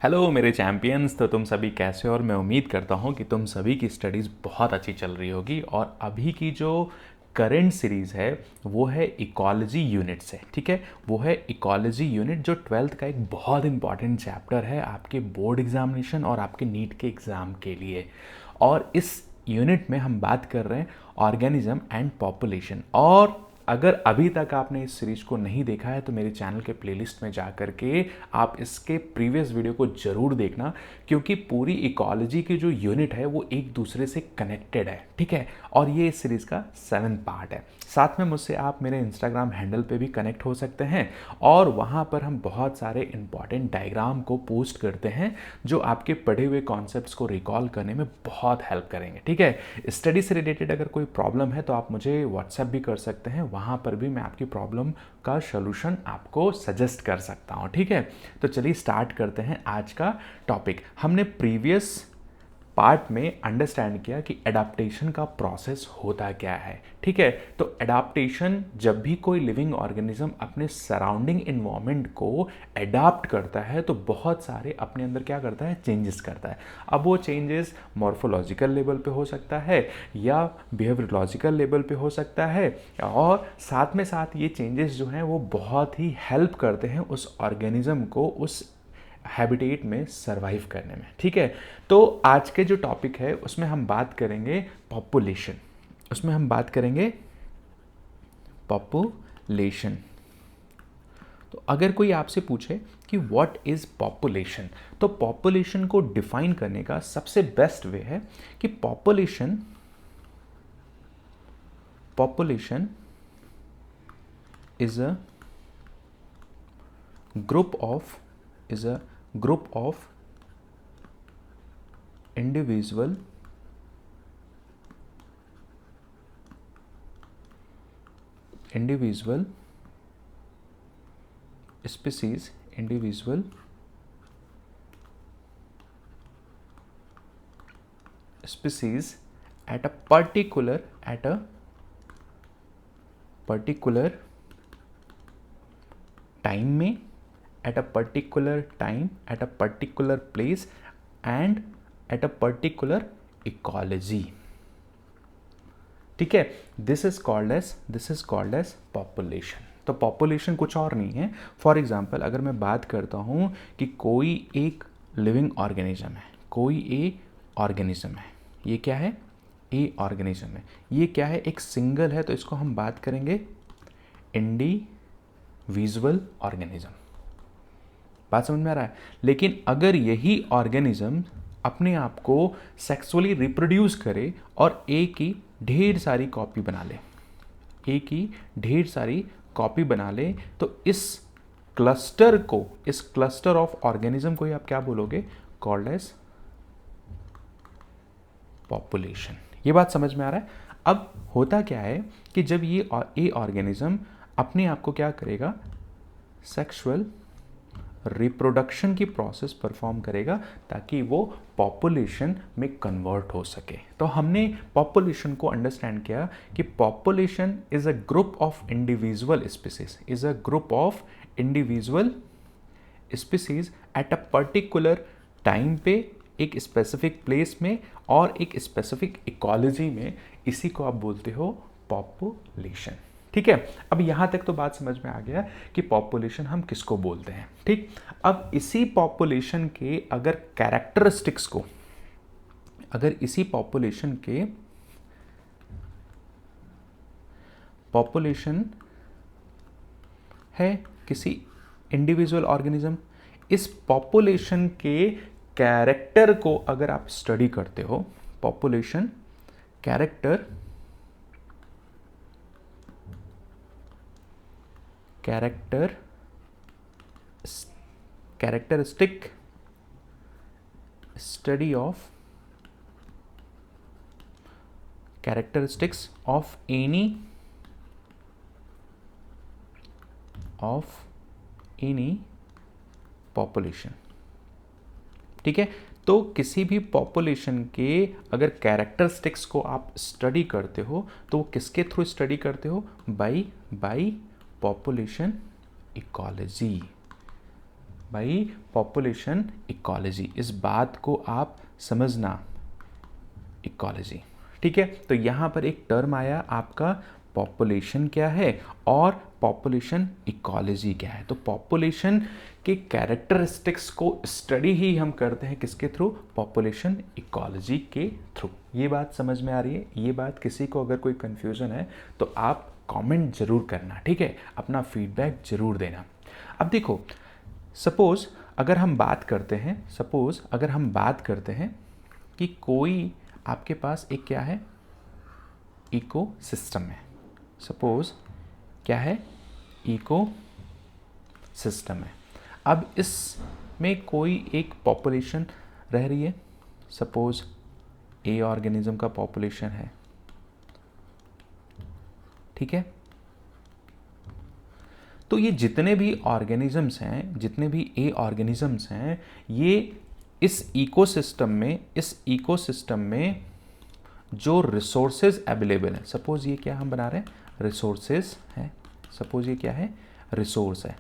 Hello मेरे champions. तो तुम सभी कैसे हो? और मैं उम्मीद करता हूँ कि तुम सभी की स्टडीज़ बहुत अच्छी चल रही होगी। और अभी की जो करंट सीरीज़ है वो है इकोलॉजी यूनिट से। ठीक है, वो है इकोलॉजी यूनिट जो ट्वेल्थ का एक बहुत इंपॉर्टेंट चैप्टर है आपके बोर्ड एग्जामिनेशन और आपके नीट के एग्ज़ाम के लिए। और इस यूनिट में हम बात कर रहे हैं ऑर्गेनिज्म एंड पॉपुलेशन। और अगर अभी तक आपने इस सीरीज को नहीं देखा है तो मेरे चैनल के प्लेलिस्ट में जा कर के आप इसके प्रीवियस वीडियो को ज़रूर देखना, क्योंकि पूरी इकोलॉजी की जो यूनिट है वो एक दूसरे से कनेक्टेड है। ठीक है, और ये इस सीरीज़ का 7th पार्ट है। साथ में मुझसे आप मेरे इंस्टाग्राम हैंडल पे भी कनेक्ट हो सकते हैं और वहाँ पर हम बहुत सारे इंपॉर्टेंट डायग्राम को पोस्ट करते हैं जो आपके पढ़े हुए कॉन्सेप्ट्स को रिकॉल करने में बहुत हेल्प करेंगे। ठीक है, स्टडी से रिलेटेड अगर कोई प्रॉब्लम है तो आप मुझे व्हाट्सएप भी कर सकते हैं, वहाँ पर भी मैं आपकी प्रॉब्लम का सॉल्यूशन आपको सजेस्ट कर सकता हूँ। ठीक है, तो चलिए स्टार्ट करते हैं आज का टॉपिक। हमने प्रीवियस पार्ट में अंडरस्टैंड किया कि एडाप्टेशन का प्रोसेस होता क्या है। ठीक है, तो एडाप्टेशन जब भी कोई लिविंग ऑर्गेनिज्म अपने सराउंडिंग इन्वायरमेंट को एडाप्ट करता है तो बहुत सारे अपने अंदर क्या करता है, चेंजेस करता है। अब वो चेंजेस मॉर्फोलॉजिकल लेवल पे हो सकता है या बिहेवियरोलॉजिकल लेवल पे हो सकता है, और साथ में साथ ये चेंजेस जो हैं वो बहुत ही हेल्प करते हैं उस ऑर्गेनिज्म को उस हैबिटेट में सरवाइव करने में। ठीक है, तो आज के जो टॉपिक है उसमें हम बात करेंगे पॉपुलेशन। उसमें हम बात करेंगे पॉपुलेशन। तो अगर कोई आपसे पूछे कि व्हाट इज पॉपुलेशन, तो पॉपुलेशन को डिफाइन करने का सबसे बेस्ट वे है कि population population is a group of is a group of individual species at a particular time में, at a particular time, at a particular place and at a particular ecology. ठीक है, this is called as population. तो population कुछ और नहीं है। For example अगर मैं बात करता हूँ कि कोई एक लिविंग ऑर्गेनिज्म है, कोई ए ऑर्गेनिज्म है, ये क्या है, ए ऑर्गेनिज्म है, ये क्या है, एक सिंगल है, तो इसको हम बात करेंगे इंडिविजुअल ऑर्गेनिज्म। बात समझ में आ रहा है? लेकिन अगर यही ऑर्गेनिज्म अपने आप को सेक्सुअली रिप्रोड्यूस करे और ए की ढेर सारी कॉपी बना ले, ए की ढेर सारी कॉपी बना ले, तो इस क्लस्टर ऑफ ऑर्गेनिज्म को ही आप क्या बोलोगे, कॉल्ड एज पॉपुलेशन। ये बात समझ में आ रहा है? अब होता क्या है कि जब ये ए ऑर्गेनिज्म अपने आप को क्या करेगा, सेक्सुअल रिप्रोडक्शन की प्रोसेस परफॉर्म करेगा ताकि वो पॉपुलेशन में कन्वर्ट हो सके। तो हमने पॉपुलेशन को अंडरस्टैंड किया कि population is a group of individual species at a particular time पे, एक स्पेसिफिक प्लेस में और एक स्पेसिफिक इकोलॉजी में। इसी को आप बोलते हो पॉपुलेशन। ठीक है, अब यहां तक तो बात समझ में आ गया कि पॉपुलेशन हम किसको बोलते हैं। ठीक, अब इसी पॉपुलेशन के अगर कैरेक्टरिस्टिक्स को, अगर इसी पॉपुलेशन है किसी इंडिविजुअल ऑर्गेनिज्म, इस पॉपुलेशन के कैरेक्टर को अगर आप स्टडी करते हो, population characteristic study of characteristics of any population. ठीक है, तो किसी भी पॉपुलेशन के अगर कैरेक्टरिस्टिक्स को आप स्टडी करते हो तो वो किसके थ्रू स्टडी करते हो, बाय पॉपुलेशन इकोलॉजी। भाई पॉपुलेशन इकोलॉजी, इस बात को आप समझना, इकोलॉजी। ठीक है, तो यहाँ पर एक टर्म आया आपका पॉपुलेशन क्या है और पॉपुलेशन इकोलॉजी क्या है। तो पॉपुलेशन के कैरेक्टरिस्टिक्स को स्टडी ही हम करते हैं किसके थ्रू, पॉपुलेशन इकोलॉजी के थ्रू। ये बात समझ में आ रही है? ये बात किसी को अगर कोई कंफ्यूजन है तो आप कमेंट जरूर करना, ठीक है, अपना फीडबैक जरूर देना। अब देखो, सपोज अगर हम बात करते हैं कि कोई आपके पास एक क्या है, इको सिस्टम है। सपोज क्या है, इको सिस्टम है। अब इसमें कोई एक पॉपुलेशन रह रही है, सपोज ए ऑर्गेनिज्म का पॉपुलेशन है, ठीक है। तो ये जितने भी ऑर्गेनिजम्स हैं, ये इस इकोसिस्टम में जो रिसोर्सेज अवेलेबल हैं, सपोज ये क्या हम बना रहे हैं, रिसोर्सेज है, सपोज ये क्या है, रिसोर्स है।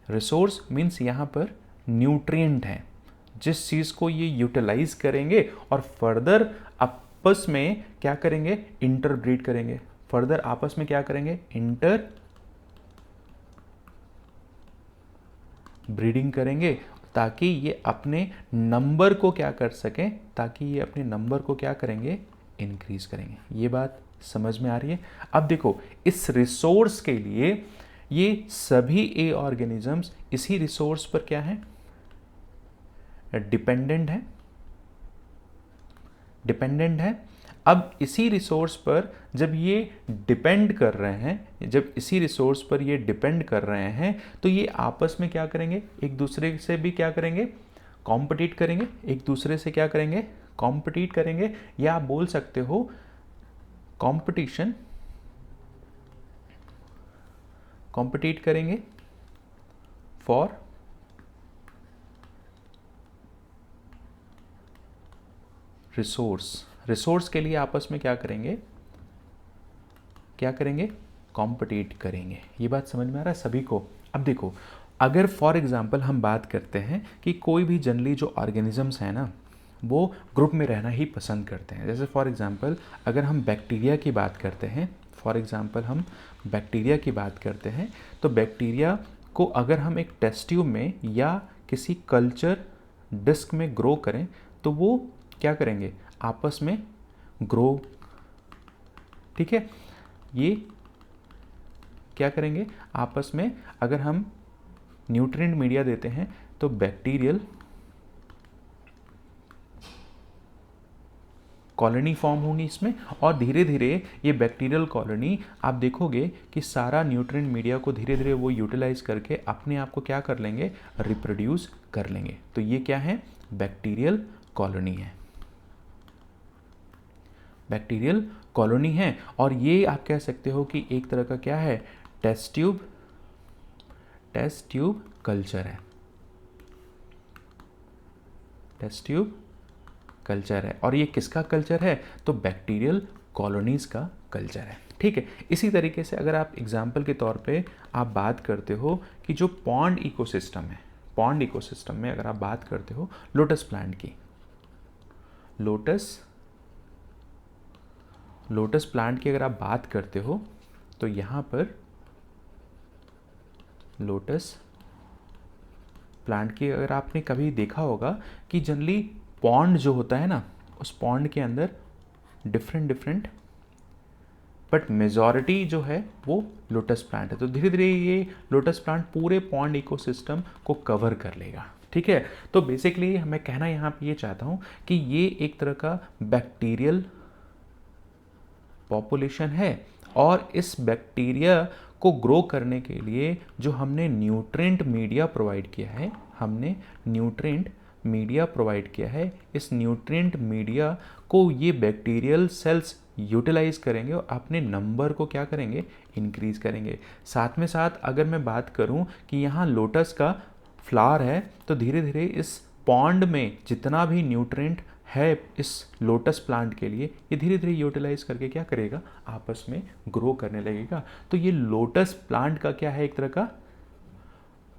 रिसोर्स मीन्स यहाँ पर न्यूट्रिएंट है, जिस चीज़ को ये यूटिलाइज करेंगे और फर्दर आपस में क्या करेंगे, इंटरब्रीड करेंगे। फर्दर आपस में क्या करेंगे, इंटर ब्रीडिंग करेंगे, ताकि ये अपने नंबर को क्या कर सकें, इंक्रीज करेंगे। ये बात समझ में आ रही है? अब देखो, इस रिसोर्स के लिए ये सभी ए ऑर्गेनिजम्स इसी रिसोर्स पर क्या है, डिपेंडेंट है। अब इसी रिसोर्स पर जब ये डिपेंड कर रहे हैं, तो ये आपस में क्या करेंगे, एक दूसरे से भी क्या करेंगे, कॉम्पिटिट करेंगे, या आप बोल सकते हो कॉम्पिटिट करेंगे फॉर रिसोर्स के लिए आपस में क्या करेंगे, कॉम्पिटिट करेंगे। ये बात समझ में आ रहा है सभी को? अब देखो, अगर फॉर एग्जांपल हम बात करते हैं कि कोई भी जनरली जो ऑर्गेनिजम्स हैं ना, वो ग्रुप में रहना ही पसंद करते हैं। जैसे फॉर एग्जांपल अगर हम बैक्टीरिया की बात करते हैं, तो बैक्टीरिया को अगर हम एक टेस्ट ट्यूब में या किसी कल्चर डिस्क में ग्रो करें, तो वो क्या करेंगे, आपस में ग्रो, ठीक है। ये क्या करेंगे, आपस में अगर हम न्यूट्रिएंट मीडिया देते हैं तो बैक्टीरियल कॉलोनी फॉर्म होंगी इसमें, और धीरे धीरे ये बैक्टीरियल कॉलोनी आप देखोगे कि सारा न्यूट्रिएंट मीडिया को धीरे धीरे वो यूटिलाइज करके अपने आप को क्या कर लेंगे, रिप्रोड्यूस कर लेंगे। तो ये क्या है, बैक्टीरियल कॉलोनी है। और ये आप कह सकते हो कि एक तरह का क्या है, टेस्ट ट्यूब कल्चर है। और ये किसका कल्चर है, तो बैक्टीरियल कॉलोनीज का कल्चर है, ठीक है। इसी तरीके से अगर आप एग्जाम्पल के तौर पे आप बात करते हो कि जो पॉन्ड इकोसिस्टम में अगर आप बात करते हो लोटस प्लांट की, लोटस प्लांट की अगर आप बात करते हो, तो यहाँ पर लोटस प्लांट की अगर आपने कभी देखा होगा कि जनरली पॉन्ड जो होता है ना, उस पॉन्ड के अंदर डिफरेंट बट मेजॉरिटी जो है वो लोटस प्लांट है। तो धीरे धीरे ये लोटस प्लांट पूरे पॉन्ड इकोसिस्टम को कवर कर लेगा, ठीक है। तो बेसिकली मैं कहना यहाँ पे ये चाहता हूँ कि ये एक तरह का बैक्टीरियल पॉपुलेशन है, और इस बैक्टीरिया को ग्रो करने के लिए जो हमने न्यूट्रिएंट मीडिया प्रोवाइड किया है, इस न्यूट्रिएंट मिडिया को ये बैक्टीरियल सेल्स यूटिलाइज करेंगे और अपने नंबर को क्या करेंगे, इंक्रीज करेंगे। साथ में साथ अगर मैं बात करूं कि यहाँ लोटस का फ्लावर है, तो धीरे धीरे इस पॉन्ड में जितना भी न्यूट्रिएंट है इस लोटस प्लांट के लिए, ये धीरे धीरे यूटिलाइज करके क्या करेगा, आपस में ग्रो करने लगेगा। तो ये लोटस प्लांट का क्या है, एक तरह का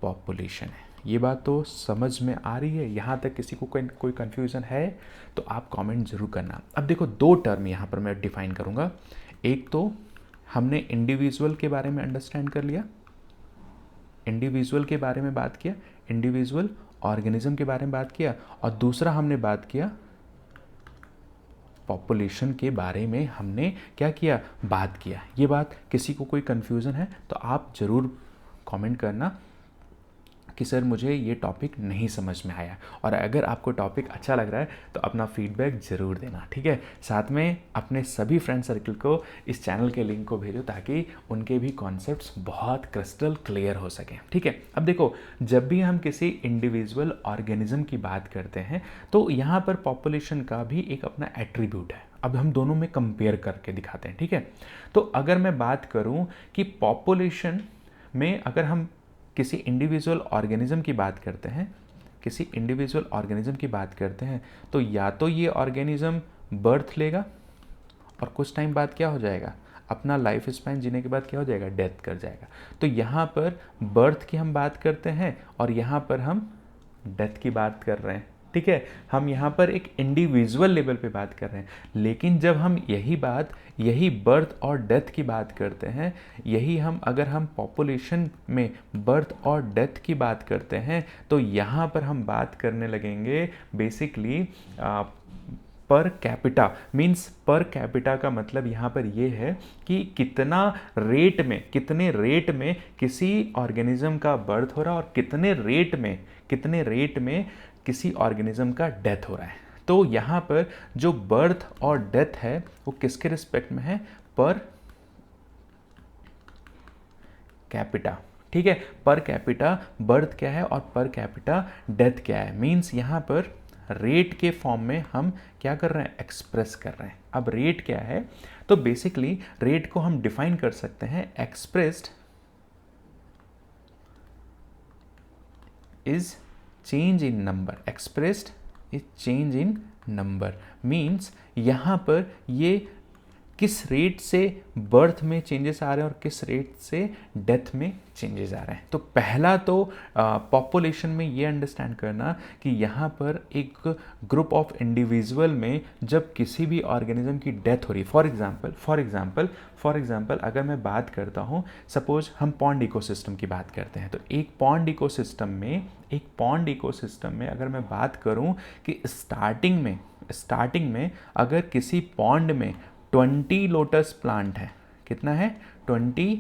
पॉपुलेशन है। ये बात तो समझ में आ रही है? यहाँ तक किसी को कोई कन्फ्यूज़न है तो आप कमेंट ज़रूर करना। अब देखो दो टर्म यहाँ पर मैं डिफाइन करूँगा। एक तो हमने इंडिविजुअल के बारे में अंडरस्टैंड कर लिया, इंडिविजुअल के बारे में बात किया, इंडिविजुअल ऑर्गेनिज्म के बारे में बात किया, और दूसरा हमने बात किया पॉपुलेशन के बारे में, हमने क्या किया, बात किया। ये बात किसी को कोई कन्फ्यूज़न है तो आप ज़रूर कमेंट करना कि सर मुझे ये टॉपिक नहीं समझ में आया, और अगर आपको टॉपिक अच्छा लग रहा है तो अपना फीडबैक ज़रूर देना, ठीक है। साथ में अपने सभी फ्रेंड सर्कल को इस चैनल के लिंक को भेजो ताकि उनके भी कॉन्सेप्ट्स बहुत क्रिस्टल क्लियर हो सकें, ठीक है। अब देखो, जब भी हम किसी इंडिविजुअल ऑर्गेनिज्म की बात करते हैं तो यहाँ पर पॉपुलेशन का भी एक अपना एट्रीब्यूट है। अब हम दोनों में कंपेयर करके दिखाते हैं, ठीक है। तो अगर मैं बात करूँ कि पॉपुलेशन में अगर हम किसी इंडिविजुअल ऑर्गेनिज्म की बात करते हैं, किसी इंडिविजुअल ऑर्गेनिज्म की बात करते हैं तो या तो ये ऑर्गेनिज्म बर्थ लेगा और कुछ टाइम बाद क्या हो जाएगा, अपना लाइफ स्पैन जीने के बाद क्या हो जाएगा, डेथ कर जाएगा। तो यहाँ पर बर्थ की हम बात करते हैं और यहाँ पर हम डेथ की बात कर रहे हैं, ठीक है। हम यहाँ पर एक इंडिविजुअल लेवल पे बात कर रहे हैं, लेकिन जब हम यही बर्थ और डेथ की बात करते हैं, यही अगर हम पॉपुलेशन में बर्थ और डेथ की बात करते हैं तो यहाँ पर हम बात करने लगेंगे basically per capita. Means per capita का मतलब यहाँ पर ये है कि कितने रेट में किसी ऑर्गेनिज्म का बर्थ हो रहा है और कितने रेट में किसी ऑर्गेनिज्म का डेथ हो रहा है। तो यहाँ पर जो बर्थ और डेथ है वो किसके रिस्पेक्ट में है, पर कैपिटा, ठीक है। पर कैपिटा बर्थ क्या है और पर कैपिटा डेथ क्या है। मीन्स यहाँ पर रेट के फॉर्म में हम क्या कर रहे हैं, एक्सप्रेस कर रहे हैं। अब रेट क्या है, तो बेसिकली रेट को हम डिफाइन कर सकते हैं, expressed is change in number, expressed is change in number. Means यहाँ पर ये किस रेट से बर्थ में चेंजेस आ रहे हैं और किस रेट से डेथ में चेंजेस आ रहे हैं। तो पहला तो पॉपुलेशन में ये अंडरस्टैंड करना कि यहाँ पर एक ग्रुप ऑफ इंडिविजुअल में जब किसी भी ऑर्गेनिज्म की डेथ हो रही है, फॉर एग्जांपल अगर मैं बात करता हूँ, सपोज हम पॉन्ड इकोसिस्टम की बात करते हैं, तो एक पॉन्ड इकोसिस्टम में अगर मैं बात करूँ कि स्टार्टिंग में अगर किसी पॉन्ड में 20 लोटस प्लांट है, कितना है, 20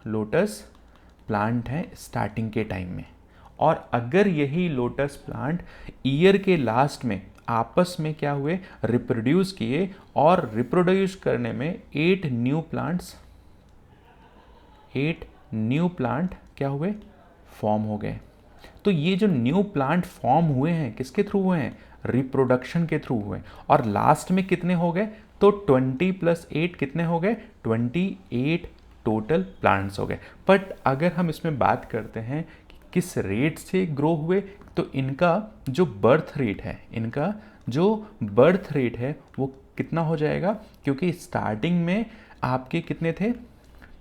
लोटस प्लांट है स्टार्टिंग के टाइम में, और अगर यही लोटस प्लांट ईयर के लास्ट में आपस में क्या हुए, रिप्रोड्यूस किए, और रिप्रोड्यूस करने में 8 न्यू प्लांट क्या हुए, फॉर्म हो गए। तो ये जो न्यू प्लांट फॉर्म हुए हैं किसके थ्रू हुए हैं, रिप्रोडक्शन के थ्रू हुए, और लास्ट में कितने हो गए, तो 20 + 8 कितने हो गए, 28 टोटल प्लांट्स हो गए। बट अगर हम इसमें बात करते हैं कि किस रेट से ग्रो हुए, तो इनका जो बर्थ रेट है वो कितना हो जाएगा, क्योंकि स्टार्टिंग में आपके कितने थे,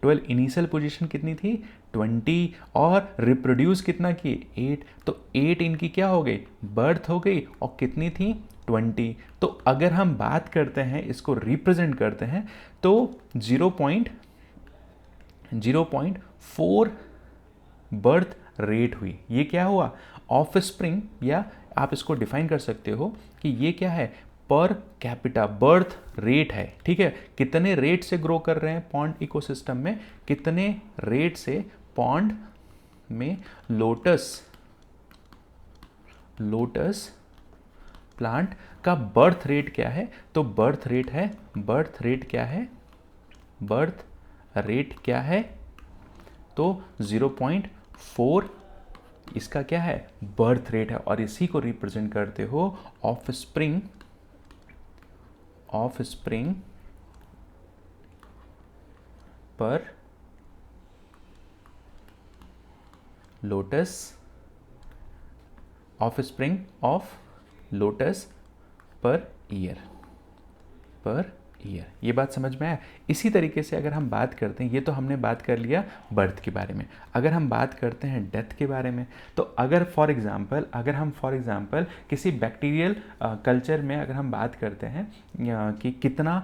12, इनिशियल पोजीशन कितनी थी, 20, और रिप्रोड्यूस कितना किए, 8, तो 8 इनकी क्या हो गई, बर्थ हो गई, और कितनी थी, 20। तो अगर हम बात करते हैं, इसको रिप्रेजेंट करते हैं, तो 0.4 बर्थ रेट हुई। ये क्या हुआ, ऑफ स्प्रिंग, या आप इसको डिफाइन कर सकते हो कि ये क्या है, पर कैपिटा बर्थ रेट है, ठीक है। कितने रेट से ग्रो कर रहे हैं पॉन्ड इकोसिस्टम में, कितने रेट से पॉन्ड में लोटस प्लांट का बर्थ रेट क्या है, तो बर्थ रेट क्या है, तो 0.4 इसका क्या है, बर्थ रेट है, और इसी को रिप्रेजेंट करते हो ऑफ स्प्रिंग पर lotus, of spring of lotus per year, per year. ये बात समझ में आया। इसी तरीके से अगर हम बात करते हैं, ये तो हमने बात कर लिया बर्थ के बारे में, अगर हम बात करते हैं डेथ के बारे में, तो अगर फॉर एग्जांपल किसी बैक्टीरियल कल्चर में अगर हम बात करते हैं कि कितना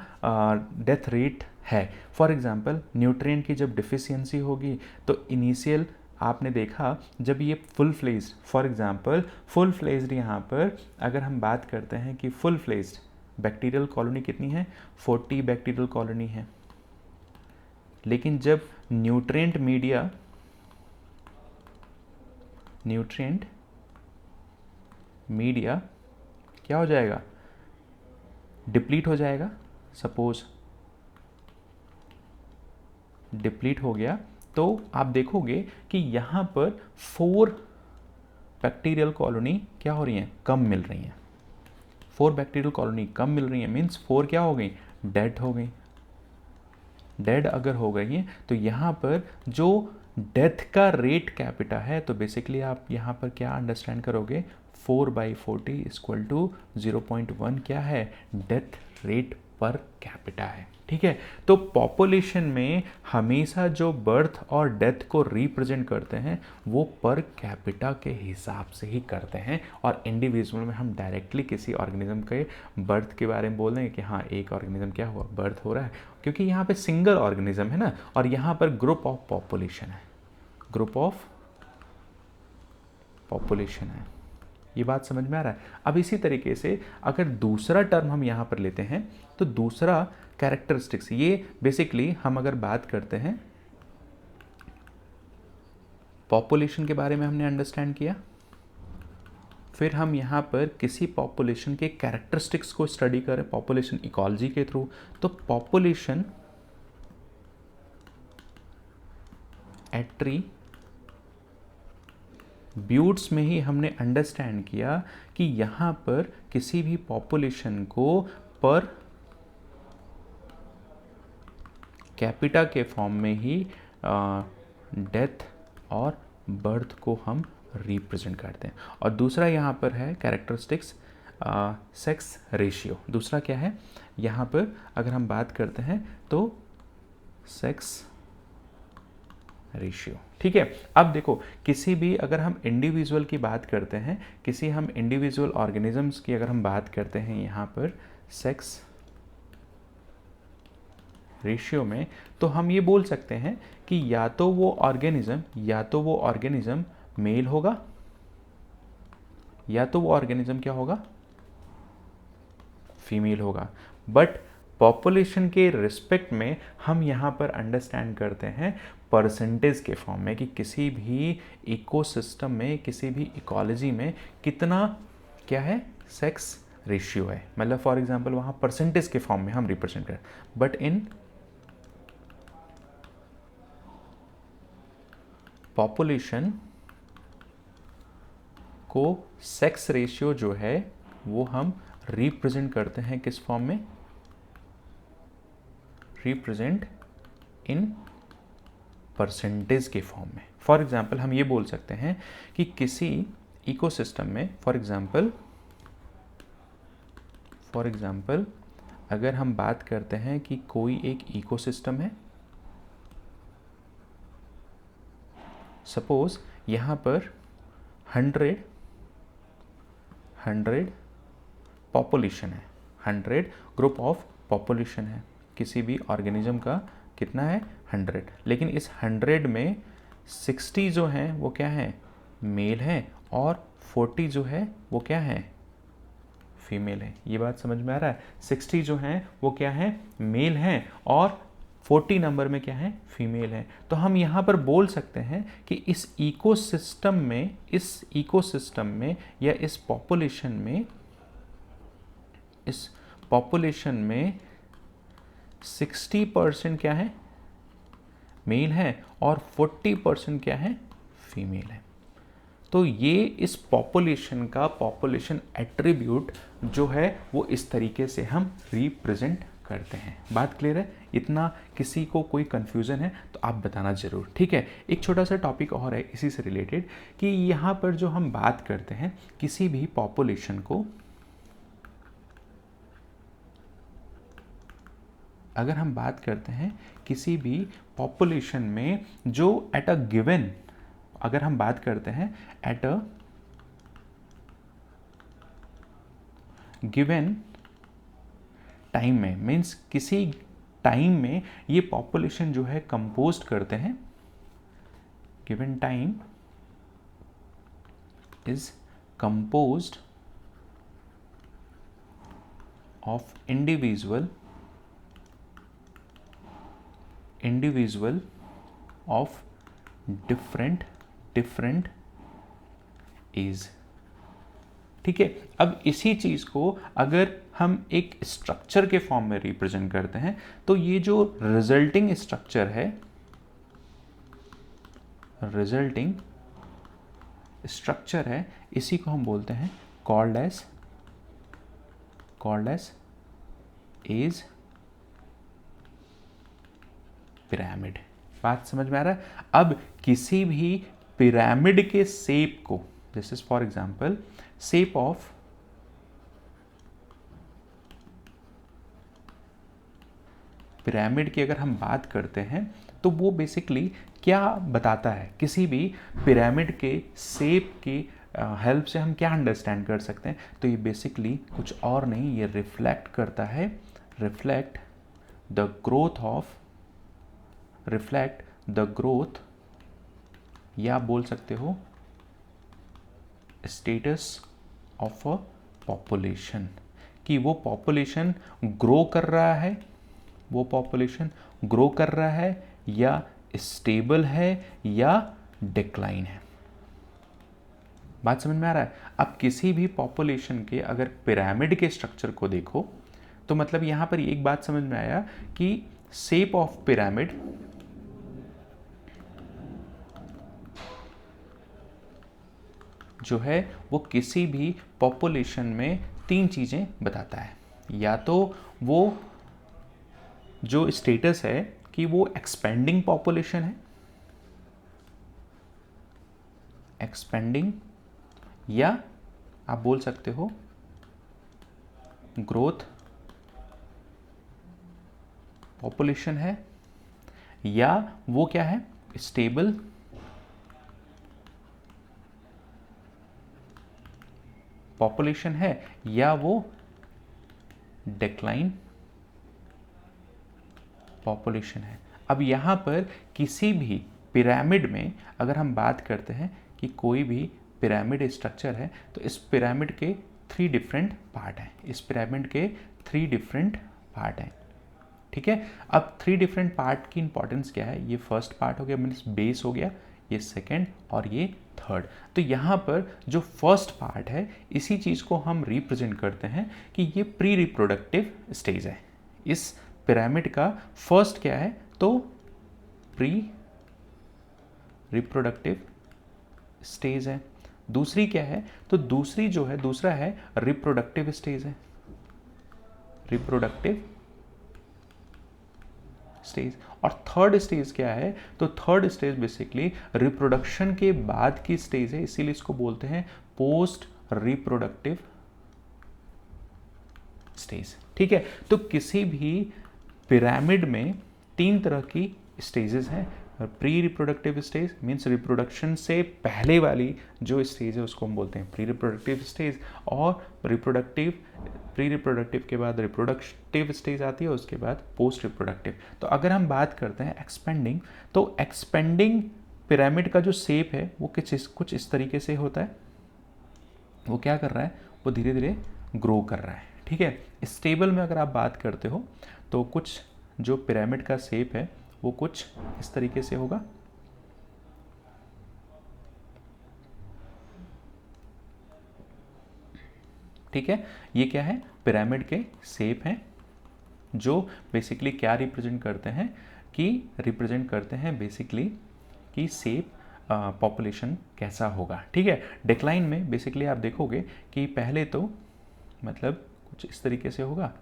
डेथ रेट है, फॉर एग्जांपल न्यूट्रिएंट की जब डिफिशियंसी होगी तो इनिशियल आपने देखा जब ये full fledged, for example full fledged, यहाँ पर अगर हम बात करते हैं कि फुल फ्लेज्ड बैक्टीरियल कॉलोनी कितनी है, 40 बैक्टीरियल कॉलोनी है। लेकिन जब न्यूट्रिएंट मीडिया क्या हो जाएगा, डिप्लीट हो जाएगा, सपोज डिप्लीट हो गया, तो आप देखोगे कि यहाँ पर 4 बैक्टीरियल कॉलोनी क्या हो रही हैं, कम मिल रही हैं। 4 बैक्टीरियल कॉलोनी कम मिल रही है, मीन्स 4 क्या हो गई, डेड हो गई। डेड अगर हो गई है तो यहाँ पर जो डेथ का रेट कैपिटा है, तो बेसिकली आप यहाँ पर क्या अंडरस्टैंड करोगे, 4/40 इक्वल टू 0.1 क्या है, डेथ रेट पर कैपिटा है। ठीक है, तो पॉपुलेशन में हमेशा जो बर्थ और डेथ को रिप्रेजेंट करते हैं वो पर कैपिटा के हिसाब से ही करते हैं, और इंडिविजुअल में हम डायरेक्टली किसी ऑर्गेनिज्म के बर्थ के बारे में बोल देंगे कि हाँ एक ऑर्गेनिज्म क्या हुआ, बर्थ हो रहा है, क्योंकि यहाँ पे सिंगल ऑर्गेनिज्म है ना, और यहाँ पर ग्रुप ऑफ पॉपुलेशन है, ग्रुप ऑफ पॉपुलेशन है। ये बात समझ में आ रहा है। अब इसी तरीके से अगर दूसरा टर्म हम यहाँ पर लेते हैं तो दूसरा कैरेक्टरिस्टिक्स, ये बेसिकली हम अगर बात करते हैं पॉपुलेशन के बारे में हमने अंडरस्टैंड किया, फिर हम यहाँ पर किसी पॉपुलेशन के कैरेक्टरिस्टिक्स को स्टडी करें पॉपुलेशन इकोलॉजी के थ्रू, तो पॉपुलेशन एट्रीब्यूट्स में ही हमने अंडरस्टैंड किया कि यहाँ पर किसी भी पॉपुलेशन को पर कैपिटा के फॉर्म में ही डेथ और बर्थ को हम रिप्रेजेंट करते हैं। और दूसरा यहाँ पर है कैरेक्टरिस्टिक्स सेक्स रेशियो। दूसरा क्या है यहाँ पर अगर हम बात करते हैं तो सेक्स रेशियो। ठीक है, अब देखो किसी भी अगर हम इंडिविजुअल की बात करते हैं, किसी हम इंडिविजुअल ऑर्गेनिजम्स की अगर हम बात करते हैं यहाँ पर सेक्स रेशियो में, तो हम ये बोल सकते हैं कि या तो वो ऑर्गेनिज्म मेल होगा या तो वो ऑर्गेनिज्म क्या होगा, फीमेल होगा। बट पॉपुलेशन के रिस्पेक्ट में हम यहाँ पर अंडरस्टैंड करते हैं परसेंटेज के फॉर्म में कि किसी भी इकोसिस्टम में, किसी भी इकोलॉजी में कितना क्या है, सेक्स रेशियो है। मतलब फॉर एग्जांपल वहाँ परसेंटेज के फॉर्म में हम रिप्रेजेंट करें, बट इन पॉपुलेशन को सेक्स रेशियो जो है वो हम रिप्रेजेंट करते हैं किस फॉर्म में, रिप्रेजेंट इन परसेंटेज के फॉर्म में। फॉर एग्जांपल हम ये बोल सकते हैं कि किसी इकोसिस्टम में फॉर एग्जांपल अगर हम बात करते हैं कि कोई एक इकोसिस्टम है, सपोज यहाँ पर 100 पॉपुलेशन है, 100 ग्रुप ऑफ पॉपुलेशन है, किसी भी ऑर्गेनिज्म का कितना है 100, लेकिन इस 100 में 60 जो हैं वो क्या है, मेल हैं, और 40 जो है वो क्या है, फीमेल है। ये बात समझ में आ रहा है। 60 जो हैं वो क्या है, मेल हैं, और 40 नंबर में क्या है, फीमेल है। तो हम यहाँ पर बोल सकते हैं कि इस इकोसिस्टम में या इस पॉपुलेशन में 60% क्या है, मेल है, और 40% क्या है, फीमेल है। तो ये इस पॉपुलेशन का पॉपुलेशन एट्रीब्यूट जो है वो इस तरीके से हम रिप्रेजेंट करते हैं। बात क्लियर है? इतना किसी को कोई कंफ्यूजन है तो आप बताना ज़रूर, ठीक है। एक छोटा सा टॉपिक और है इसी से रिलेटेड कि यहाँ पर जो हम बात करते हैं किसी भी पॉपुलेशन को अगर हम बात करते हैं किसी भी पॉपुलेशन में जो एट अ गिवन, अगर हम बात करते हैं एट अ गिवन टाइम में, मीन्स किसी टाइम में ये पॉपुलेशन जो है कंपोस्ट करते हैं, given time is composed of individual of different age. ठीक है, अब इसी चीज को अगर हम एक स्ट्रक्चर के फॉर्म में रिप्रेजेंट करते हैं तो ये जो रिजल्टिंग स्ट्रक्चर है, रिजल्टिंग स्ट्रक्चर है, इसी को हम बोलते हैं कॉल्ड एज एज पिरामिड। बात समझ में आ रहा है? अब किसी भी पिरामिड के शेप को, this is for example shape of pyramid की अगर हम बात करते हैं तो वो बेसिकली क्या बताता है, किसी भी पिरामिड के शेप की हेल्प से हम क्या अंडरस्टैंड कर सकते हैं, तो ये बेसिकली कुछ और नहीं, ये रिफ्लेक्ट करता है, रिफ्लेक्ट द ग्रोथ या आप बोल सकते हो स्टेटस ऑफ अ पॉपुलेशन, कि वो पॉपुलेशन ग्रो कर रहा है, वो पॉपुलेशन ग्रो कर रहा है या स्टेबल है या डिक्लाइन है। बात समझ में आ रहा है? अब किसी भी पॉपुलेशन के अगर पिरामिड के स्ट्रक्चर को देखो तो मतलब यहां पर एक बात समझ में आया कि शेप ऑफ पिरामिड जो है वो किसी भी पॉपुलेशन में तीन चीजें बताता है, या तो वो जो स्टेटस है कि वो एक्सपेंडिंग पॉपुलेशन है, एक्सपेंडिंग, या आप बोल सकते हो ग्रोथ पॉपुलेशन है, या वो क्या है स्टेबल पॉपुलेशन है, या वो डिक्लाइन पॉपुलेशन है। अब यहां पर किसी भी पिरामिड में अगर हम बात करते हैं कि कोई भी पिरामिड स्ट्रक्चर है तो इस पिरामिड के 3 डिफरेंट पार्ट हैं, इस पिरामिड के 3 डिफरेंट पार्ट हैं। ठीक है, अब 3 डिफरेंट पार्ट की इंपॉर्टेंस क्या है, ये फर्स्ट पार्ट हो गया मीन्स बेस हो गया, ये सेकंड और ये थर्ड। तो यहाँ पर जो फर्स्ट पार्ट है इसी चीज़ को हम रिप्रेजेंट करते हैं कि ये प्री रिप्रोडक्टिव स्टेज है। इस पिरामिड का फर्स्ट क्या है तो प्री रिप्रोडक्टिव स्टेज है। दूसरी क्या है तो दूसरी जो है दूसरा है रिप्रोडक्टिव स्टेज है, रिप्रोडक्टिव स्टेज। और थर्ड स्टेज क्या है तो थर्ड स्टेज बेसिकली रिप्रोडक्शन के बाद की स्टेज है, इसीलिए इसको बोलते हैं पोस्ट रिप्रोडक्टिव स्टेज। ठीक है, तो किसी भी पिरामिड में 3 तरह की स्टेजेस हैं। Pre reproductive stage means reproduction से पहले वाली जो स्टेज है उसको हम बोलते हैं प्री रिप्रोडक्टिव स्टेज, और प्री रिप्रोडक्टिव के बाद रिप्रोडक्टिव स्टेज आती है, उसके बाद पोस्ट रिप्रोडक्टिव। तो अगर हम बात करते हैं एक्सपेंडिंग, तो एक्सपेंडिंग पिरामिड का जो शेप है वो कुछ इस तरीके से होता है, वो क्या कर रहा है वो धीरे धीरे ग्रो कर रहा है। ठीक है, स्टेबल में अगर आप बात करते हो तो कुछ जो पिरामिड का शेप है वो कुछ इस तरीके से होगा, ठीक है। ये क्या है पिरामिड के शेप हैं जो बेसिकली क्या रिप्रेजेंट करते हैं कि रिप्रेजेंट करते हैं बेसिकली कि शेप पॉपुलेशन कैसा होगा। ठीक है, डिक्लाइन में बेसिकली आप देखोगे कि पहले तो मतलब कुछ इस तरीके से होगा,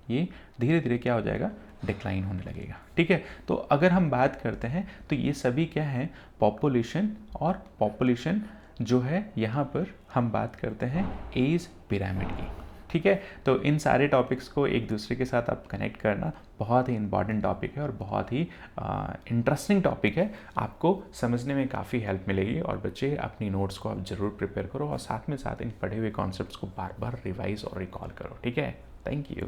ये धीरे धीरे क्या हो जाएगा डिक्लाइन होने लगेगा। ठीक है, तो अगर हम बात करते हैं तो ये सभी क्या है पॉपुलेशन, और पॉपुलेशन जो है यहाँ पर हम बात करते हैं एज पिरामिड की। ठीक है। तो इन सारे टॉपिक्स को एक दूसरे के साथ आप कनेक्ट करना बहुत ही इंपॉर्टेंट टॉपिक है और बहुत ही इंटरेस्टिंग टॉपिक है, आपको समझने में काफ़ी हेल्प मिलेगी। और बच्चे अपनी नोट्स को आप ज़रूर प्रिपेयर करो और साथ में साथ इन पढ़े हुए कॉन्सेप्ट्स को बार बार रिवाइज और रिकॉल करो, ठीक है। Thank you.